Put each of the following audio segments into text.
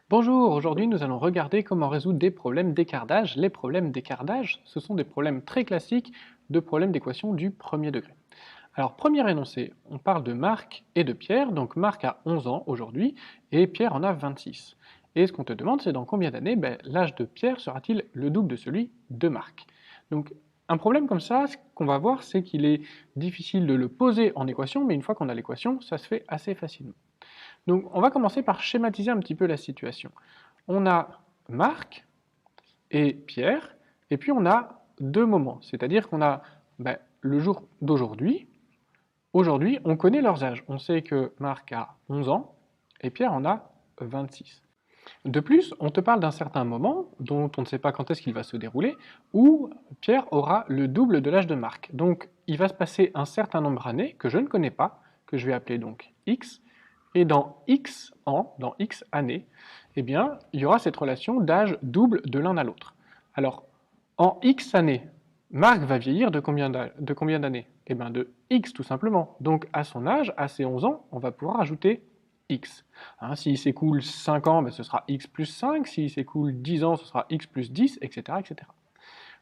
Bonjour, aujourd'hui nous allons regarder comment résoudre des problèmes d'écartage. Les problèmes d'écartage, ce sont des problèmes très classiques de problèmes d'équation du premier degré. Alors, premier énoncé, on parle de Marc et de Pierre. Donc Marc a 11 ans aujourd'hui et Pierre en a 26. Et ce qu'on te demande, c'est dans combien d'années l'âge de Pierre sera-t-il le double de celui de Marc. Donc un problème comme ça, ce qu'on va voir, c'est qu'il est difficile de le poser en équation, mais une fois qu'on a l'équation, ça se fait assez facilement. Donc on va commencer par schématiser un petit peu la situation. On a Marc et Pierre, et puis on a deux moments, c'est-à-dire qu'on a le jour d'aujourd'hui. Aujourd'hui, on connaît leurs âges. On sait que Marc a 11 ans et Pierre en a 26. De plus, on te parle d'un certain moment, dont on ne sait pas quand est-ce qu'il va se dérouler, où Pierre aura le double de l'âge de Marc. Donc il va se passer un certain nombre d'années que je ne connais pas, que je vais appeler donc X, et dans X ans, dans X années, eh bien, il y aura cette relation d'âge double de l'un à l'autre. Alors, en X années, Marc va vieillir de combien d'années? Eh bien, de X tout simplement. Donc, à son âge, à ses 11 ans, on va pouvoir ajouter X. Hein, s'il s'écoule 5 ans, ce sera X plus 5. S'il s'écoule 10 ans, ce sera X plus 10, etc., etc.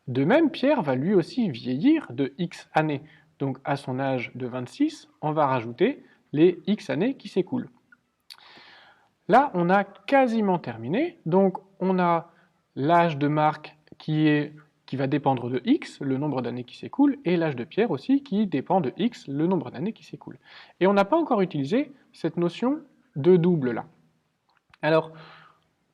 De même, Pierre va lui aussi vieillir de X années. Donc, à son âge de 26, on va rajouter les X années qui s'écoulent. Là, on a quasiment terminé. Donc, on a l'âge de Marc qui va dépendre de X, le nombre d'années qui s'écoulent, et l'âge de Pierre aussi qui dépend de X, le nombre d'années qui s'écoulent. Et on n'a pas encore utilisé cette notion de double là. Alors,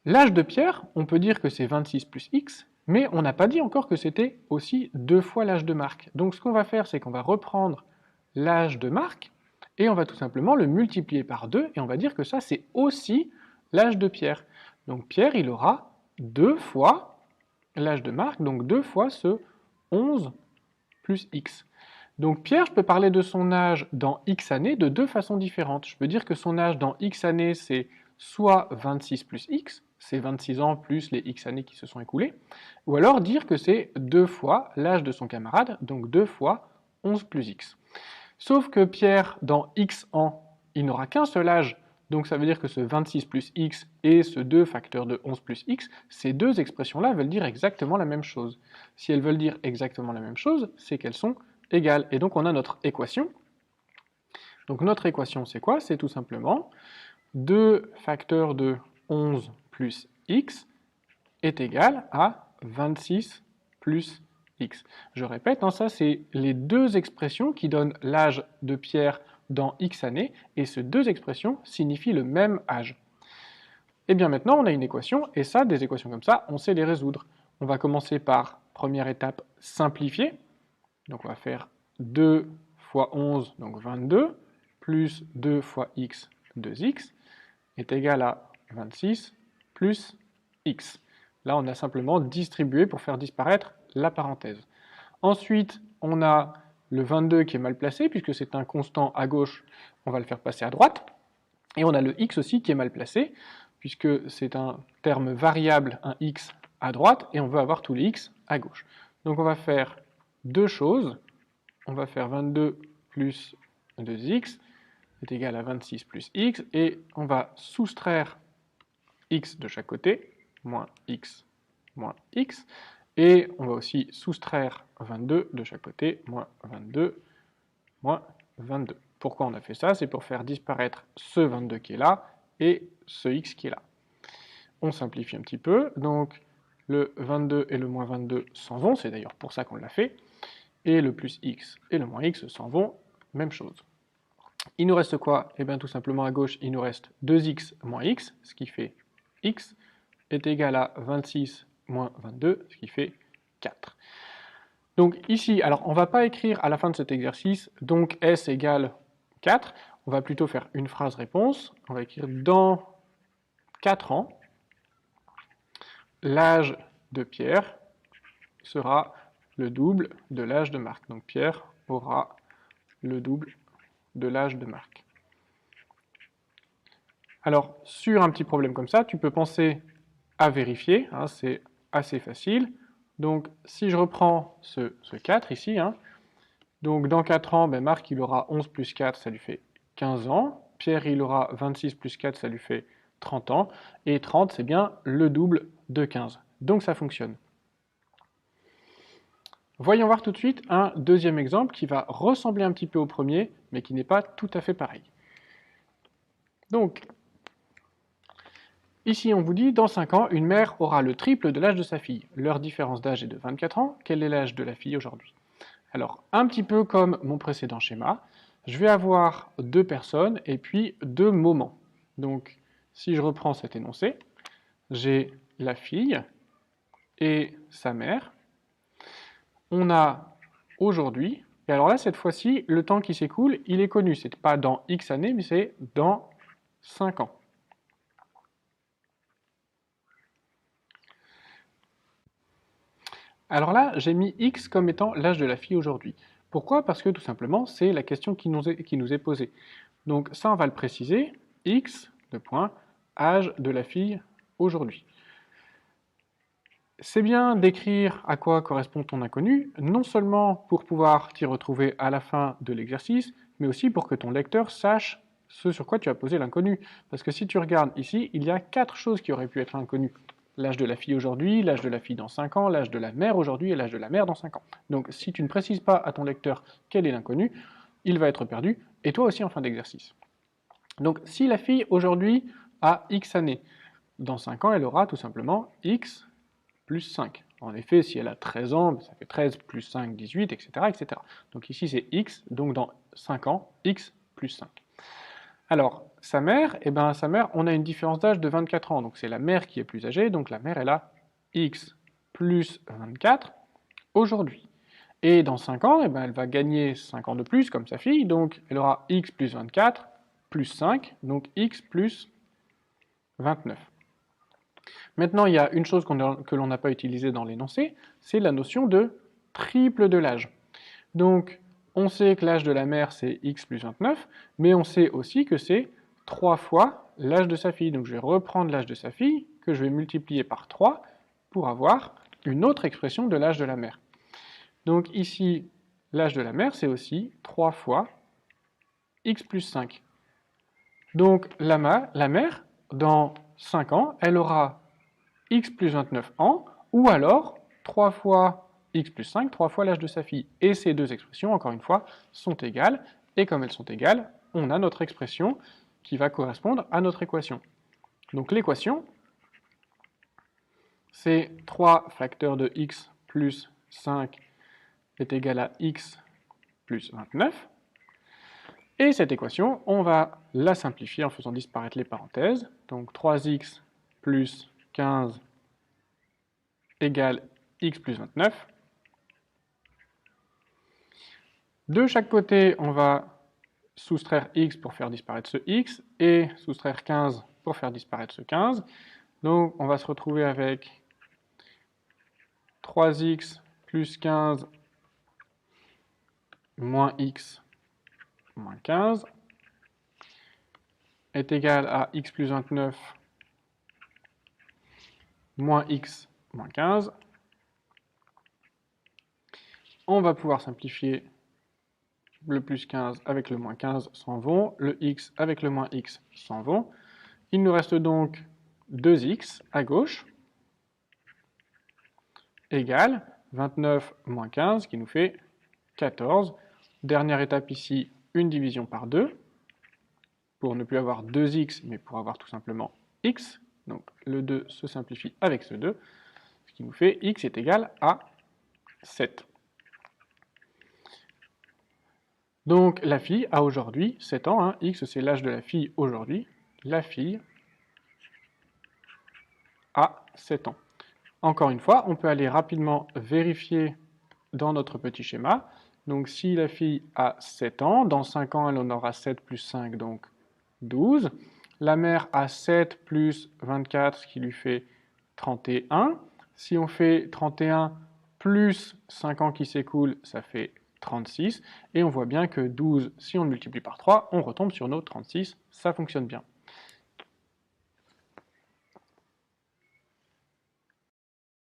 l'âge de Pierre, on peut dire que c'est 26 plus X, mais on n'a pas dit encore que c'était aussi 2 fois l'âge de Marc. Donc ce qu'on va faire, c'est qu'on va reprendre l'âge de Marc, et on va tout simplement le multiplier par 2, et on va dire que ça, c'est aussi l'âge de Pierre. Donc Pierre, il aura 2 fois l'âge de Marc, donc 2 fois ce 11 plus X. Donc Pierre, je peux parler de son âge dans X années de deux façons différentes. Je peux dire que son âge dans X années, c'est soit 26 plus X, c'est 26 ans plus les X années qui se sont écoulées, ou alors dire que c'est 2 fois l'âge de son camarade, donc 2 fois 11 plus X. Sauf que Pierre, dans X ans, il n'aura qu'un seul âge, donc ça veut dire que ce 26 plus X et ce 2 facteur de 11 plus X, ces deux expressions-là veulent dire exactement la même chose. Si elles veulent dire exactement la même chose, c'est qu'elles sont égales. Et donc on a notre équation. Donc notre équation, c'est quoi? C'est tout simplement 2 facteurs de 11 plus X est égal à 26 plus X. Je répète, ça c'est les deux expressions qui donnent l'âge de Pierre dans X années, et ces deux expressions signifient le même âge. Et bien maintenant, on a une équation, et ça, des équations comme ça, on sait les résoudre. On va commencer par, première étape, simplifier. Donc on va faire 2 fois 11, donc 22, plus 2 fois x, 2x, est égal à 26 plus x. Là, on a simplement distribué pour faire disparaître la parenthèse. Ensuite, on a le 22 qui est mal placé, puisque c'est un constant à gauche, on va le faire passer à droite. Et on a le x aussi qui est mal placé, puisque c'est un terme variable, un x à droite, et on veut avoir tous les x à gauche. Donc on va faire deux choses. On va faire 22 plus 2x est égal à 26 plus x, et on va soustraire x de chaque côté, moins x, et on va aussi soustraire 22 de chaque côté, moins 22, moins 22. Pourquoi on a fait ça? C'est pour faire disparaître ce 22 qui est là, et ce x qui est là. On simplifie un petit peu, donc le 22 et le moins 22 s'en vont, c'est d'ailleurs pour ça qu'on l'a fait, et le plus x et le moins x s'en vont, même chose. Il nous reste quoi? Eh bien tout simplement à gauche, il nous reste 2x moins x, ce qui fait x, est égal à 26 moins 22, ce qui fait 4. Donc ici, alors on ne va pas écrire à la fin de cet exercice, donc s égale 4, on va plutôt faire une phrase réponse, on va écrire dans 4 ans, l'âge de Pierre sera le double de l'âge de Marc. Donc Pierre aura le double de l'âge de Marc. Alors, sur un petit problème comme ça, tu peux penser à vérifier, c'est assez facile. Donc, si je reprends ce 4 ici, donc dans 4 ans, Marc il aura 11 plus 4, ça lui fait 15 ans. Pierre il aura 26 plus 4, ça lui fait 30 ans, et 30 c'est bien le double de 15. Donc ça fonctionne. Voyons voir tout de suite un deuxième exemple qui va ressembler un petit peu au premier, mais qui n'est pas tout à fait pareil. Donc, ici on vous dit, dans 5 ans, une mère aura le triple de l'âge de sa fille. Leur différence d'âge est de 24 ans, quel est l'âge de la fille aujourd'hui? Alors, un petit peu comme mon précédent schéma, je vais avoir deux personnes et puis deux moments. Donc, si je reprends cet énoncé, j'ai la fille et sa mère. On a aujourd'hui, et alors là, cette fois-ci, le temps qui s'écoule, il est connu. C'est pas dans X années, mais c'est dans 5 ans. Alors là, j'ai mis X comme étant l'âge de la fille aujourd'hui. Pourquoi? Parce que tout simplement, c'est la question qui nous est posée. Donc ça, on va le préciser. X, âge de la fille aujourd'hui. C'est bien d'écrire à quoi correspond ton inconnu, non seulement pour pouvoir t'y retrouver à la fin de l'exercice, mais aussi pour que ton lecteur sache ce sur quoi tu as posé l'inconnu. Parce que si tu regardes ici, il y a 4 choses qui auraient pu être inconnues. L'âge de la fille aujourd'hui, l'âge de la fille dans 5 ans, l'âge de la mère aujourd'hui et l'âge de la mère dans 5 ans. Donc si tu ne précises pas à ton lecteur quel est l'inconnu, il va être perdu, et toi aussi en fin d'exercice. Donc si la fille aujourd'hui a X années, dans 5 ans elle aura tout simplement X plus 5. En effet, si elle a 13 ans, ça fait 13 plus 5, 18, etc. etc. Donc ici c'est X, donc dans 5 ans, X plus 5. Alors, sa mère, sa mère, on a une différence d'âge de 24 ans, donc c'est la mère qui est plus âgée, donc la mère elle a X plus 24 aujourd'hui. Et dans 5 ans, elle va gagner 5 ans de plus, comme sa fille, donc elle aura X plus 24 plus 5, donc X plus 29. Maintenant, il y a une chose que l'on n'a pas utilisée dans l'énoncé, c'est la notion de triple de l'âge. Donc, on sait que l'âge de la mère, c'est X plus 29, mais on sait aussi que c'est 3 fois l'âge de sa fille. Donc, je vais reprendre l'âge de sa fille, que je vais multiplier par 3, pour avoir une autre expression de l'âge de la mère. Donc, ici, l'âge de la mère, c'est aussi 3 fois X plus 5. Donc, la mère, dans 5 ans, elle aura X plus 29 ans, ou alors 3 fois X plus 5, 3 fois l'âge de sa fille. Et ces deux expressions, encore une fois, sont égales, et comme elles sont égales, on a notre expression qui va correspondre à notre équation. Donc l'équation, c'est 3 facteurs de X plus 5 est égal à X plus 29, et cette équation, on va la simplifier en faisant disparaître les parenthèses, donc 3x plus 15 égale X plus 29. De chaque côté, on va soustraire X pour faire disparaître ce X, et soustraire 15 pour faire disparaître ce 15. Donc on va se retrouver avec 3x plus 15 moins x moins 15 est égal à x plus 29 moins x moins 15. On va pouvoir simplifier. Le plus 15 avec le moins 15 s'en vont, le x avec le moins x s'en vont. Il nous reste donc 2x à gauche, égale 29 moins 15, qui nous fait 14. Dernière étape ici, une division par 2, pour ne plus avoir 2x, mais pour avoir tout simplement x. Donc le 2 se simplifie avec ce 2, ce qui nous fait x est égal à 7. Donc la fille a aujourd'hui 7 ans, hein. X c'est l'âge de la fille aujourd'hui. La fille a 7 ans. Encore une fois, on peut aller rapidement vérifier dans notre petit schéma. Donc si la fille a 7 ans, dans 5 ans elle en aura 7 plus 5, donc 12. La mère a 7 plus 24, ce qui lui fait 31. Si on fait 31 plus 5 ans qui s'écoulent, ça fait 36. Et on voit bien que 12, si on le multiplie par 3, on retombe sur nos 36. Ça fonctionne bien.